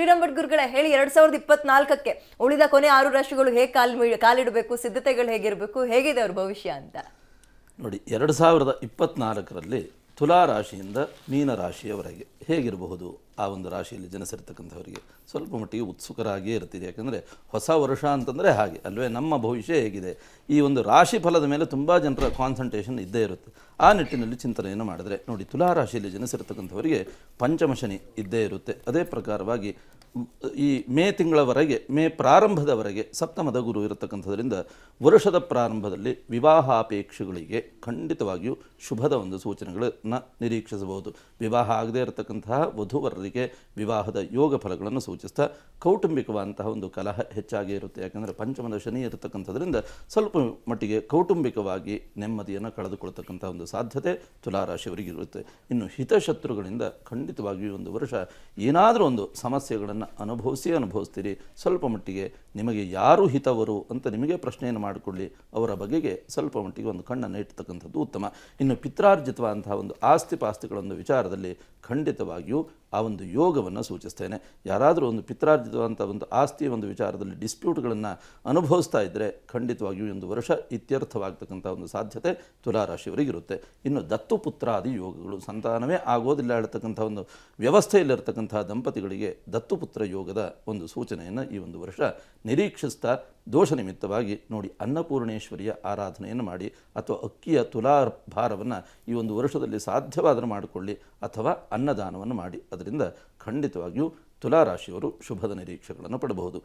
ಶ್ರೀರಾಮ್ ಭಟ್ ಗುರುಗಳೇ ಹೇಳಿ 2024ಕ್ಕೆ ಉಳಿದ ಕೊನೆ 6 ರಾಶಿಗಳು ಹೇಗೆ ಕಾಲಿಡಬೇಕು, ಸಿದ್ಧತೆಗಳು ಹೇಗಿರಬೇಕು, ಹೇಗಿದೆ ಅವ್ರ ಭವಿಷ್ಯ ಅಂತ ನೋಡಿ. 2024ರಲ್ಲಿ ತುಲಾ ರಾಶಿಯಿಂದ ಮೀನ ರಾಶಿಯವರೆಗೆ ಹೇಗಿರಬಹುದು, ಆ ಒಂದು ರಾಶಿಯಲ್ಲಿ ಜನಿಸಿರ್ತಕ್ಕಂಥವರಿಗೆ ಸ್ವಲ್ಪ ಮಟ್ಟಿಗೆ ಉತ್ಸುಕರಾಗಿಯೇ ಇರ್ತಿದೆ. ಯಾಕಂದರೆ ಹೊಸ ವರ್ಷ ಅಂತಂದರೆ ಹಾಗೆ ಅಲ್ವೇ, ನಮ್ಮ ಭವಿಷ್ಯ ಹೇಗಿದೆ, ಈ ಒಂದು ರಾಶಿ ಫಲದ ಮೇಲೆ ತುಂಬ ಜನರ ಕಾನ್ಸಂಟ್ರೇಷನ್ ಇದ್ದೇ ಇರುತ್ತೆ. ಆ ನಿಟ್ಟಿನಲ್ಲಿ ಚಿಂತನೆಯನ್ನು ಮಾಡಿದ್ರೆ ನೋಡಿ, ತುಲಾ ರಾಶಿಯಲ್ಲಿ ಜನಿಸಿರ್ತಕ್ಕಂಥವರಿಗೆ ಪಂಚಮ ಶನಿ ಇದ್ದೇ ಇರುತ್ತೆ. ಅದೇ ಪ್ರಕಾರವಾಗಿ ಈ ಮೇ ತಿಂಗಳವರೆಗೆ, ಮೇ ಪ್ರಾರಂಭದವರೆಗೆ ಸಪ್ತಮದ ಗುರು ಇರತಕ್ಕಂಥದ್ರಿಂದ ವರ್ಷದ ಪ್ರಾರಂಭದಲ್ಲಿ ವಿವಾಹಾಪೇಕ್ಷೆಗಳಿಗೆ ಖಂಡಿತವಾಗಿಯೂ ಶುಭದ ಒಂದು ಸೂಚನೆಗಳನ್ನು ನಿರೀಕ್ಷಿಸಬಹುದು. ವಿವಾಹ ಆಗದೇ ಇರತಕ್ಕಂತಹ ವಧುವರರಿಗೆ ವಿವಾಹದ ಯೋಗ ಫಲಗಳನ್ನು ಸೂಚಿಸ್ತಾ ಕೌಟುಂಬಿಕವಾದಂತಹ ಒಂದು ಕಲಹ ಹೆಚ್ಚಾಗೇ ಇರುತ್ತೆ. ಯಾಕಂದರೆ ಪಂಚಮದ ಶನಿ ಇರತಕ್ಕಂಥದ್ರಿಂದ ಸ್ವಲ್ಪ ಮಟ್ಟಿಗೆ ಕೌಟುಂಬಿಕವಾಗಿ ನೆಮ್ಮದಿಯನ್ನು ಕಳೆದುಕೊಳ್ತಕ್ಕಂಥ ಒಂದು ಸಾಧ್ಯತೆ ತುಲಾರಾಶಿಯವರಿಗೆ ಇರುತ್ತೆ. ಇನ್ನು ಹಿತಶತ್ರುಗಳಿಂದ ಖಂಡಿತವಾಗಿಯೂ ಒಂದು ವರ್ಷ ಏನಾದರೂ ಒಂದು ಸಮಸ್ಯೆಗಳನ್ನು ಅನುಭವಿಸ್ತೀರಿ. ಸ್ವಲ್ಪ ಮಟ್ಟಿಗೆ ನಿಮಗೆ ಯಾರು ಹಿತವರು ಅಂತ ನಿಮಗೆ ಪ್ರಶ್ನೆಯನ್ನು ಮಾಡಿಕೊಳ್ಳಿ, ಅವರ ಬಗೆಗೆ ಸ್ವಲ್ಪ ಮಟ್ಟಿಗೆ ಒಂದು ಕಣ್ಣನ್ನು ಇಟ್ಟತಕ್ಕಂಥದ್ದು ಉತ್ತಮ. ಇನ್ನು ಪಿತ್ರಾರ್ಜಿತವಾದಂತಹ ಒಂದು ಆಸ್ತಿ ಪಾಸ್ತಿಗಳ ಒಂದು ವಿಚಾರದಲ್ಲಿ ಖಂಡಿತವಾಗಿಯೂ ಆ ಒಂದು ಯೋಗವನ್ನು ಸೂಚಿಸ್ತೇನೆ. ಯಾರಾದರೂ ಒಂದು ಪಿತ್ರಾರ್ಜಿತವಂಥ ಒಂದು ಆಸ್ತಿಯ ಒಂದು ವಿಚಾರದಲ್ಲಿ ಡಿಸ್ಪ್ಯೂಟ್ಗಳನ್ನು ಅನುಭವಿಸ್ತಾ ಇದ್ದರೆ ಖಂಡಿತವಾಗಿಯೂ ಒಂದು ವರ್ಷ ಇತ್ಯರ್ಥವಾಗ್ತಕ್ಕಂಥ ಒಂದು ಸಾಧ್ಯತೆ ತುಲಾರಾಶಿಯವರಿಗಿರುತ್ತೆ. ಇನ್ನು ದತ್ತುಪುತ್ರಾದಿ ಯೋಗಗಳು, ಸಂತಾನವೇ ಆಗೋದಿಲ್ಲ ಹೇಳ್ತಕ್ಕಂಥ ಒಂದು ವ್ಯವಸ್ಥೆಯಲ್ಲಿರ್ತಕ್ಕಂಥ ದಂಪತಿಗಳಿಗೆ ದತ್ತುಪುತ್ರ ಯೋಗದ ಒಂದು ಸೂಚನೆಯನ್ನು ಈ ಒಂದು ವರ್ಷ ನಿರೀಕ್ಷಿಸ್ತಾ ದೋಷ ನಿಮಿತ್ತವಾಗಿ ನೋಡಿ ಅನ್ನಪೂರ್ಣೇಶ್ವರಿಯ ಆರಾಧನೆಯನ್ನು ಮಾಡಿ, ಅಥವಾ ಅಕ್ಕಿಯ ತುಲಾಭಾರವನ್ನು ಈ ಒಂದು ವರ್ಷದಲ್ಲಿ ಸಾಧ್ಯವಾದರೆ ಮಾಡಿಕೊಳ್ಳಿ, ಅಥವಾ ಅನ್ನದಾನವನ್ನು ಮಾಡಿ. ಅದರಿಂದ ಖಂಡಿತವಾಗಿಯೂ ತುಲಾರಾಶಿಯವರು ಶುಭದ ನಿರೀಕ್ಷೆಗಳನ್ನು ಪಡಬಹುದು.